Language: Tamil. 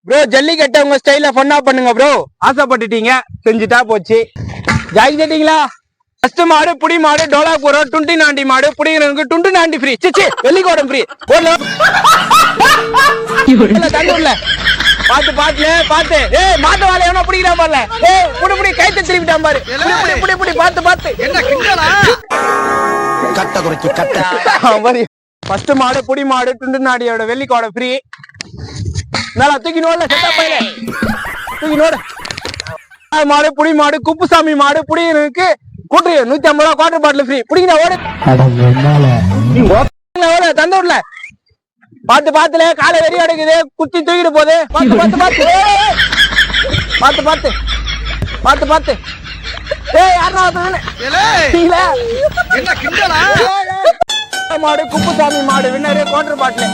ப்ரோ ஜல்லிக்கட்டை உங்க ஸ்டைல ஃபன்னா பண்ணுங்க ப்ரோ. ஆசைப்பட்டுட்டீங்க, செஞ்சுட்டா போச்சு. ஜாக்கி கேட்டீங்களா? ஃபர்ஸ்ட் மாடு புடி மாடு டோலா போறோம். 20 மாடு புடிக்கிறவங்களுக்கு 20 ஃப்ரீ. சிச்சி வெள்ளிக்கோடம் ஃப்ரீ. தண்ணூர்ல பாத்து பாத்துல பாத்து. ஏய் மாட்டு வாழை எவனோ பிடிக்கிறா பாருல. ஏய் புடி கைத்த திருப்பிட்டான் பாரு. புடி பாத்து பாத்து. என்ன கிண்டலா? கட்ட குறைச்சு கட்ட. ஃபர்ஸ்ட் மாடு புடி மாடு 20 வெள்ளிக்கோடம் ஃப்ரீ. நல்லா தூக்கி நோடல செட்டா பையல. தூக்கி நோடு. மாடு புடி மாடு குப்புசாமி மாடு புடிக்கிறதுக்கு கூட்டு 150 ரூபா குவார்டர் பாட்டில் ஃப்ரீ. புடிங்கடா ஓடு. ஓடு தந்தூர்ல பாத்து பாத்துல காலை வெறி அடைக்குது, குத்தி தூக்கிட்டு போகுது. பாத்து பாத்து பாத்து பாத்து பாத்து பாத்து பாத்து. ஏய் யாரா மாடு குப்புசாமி மாடு வின்னரு குவார்டர் பாட்டில்.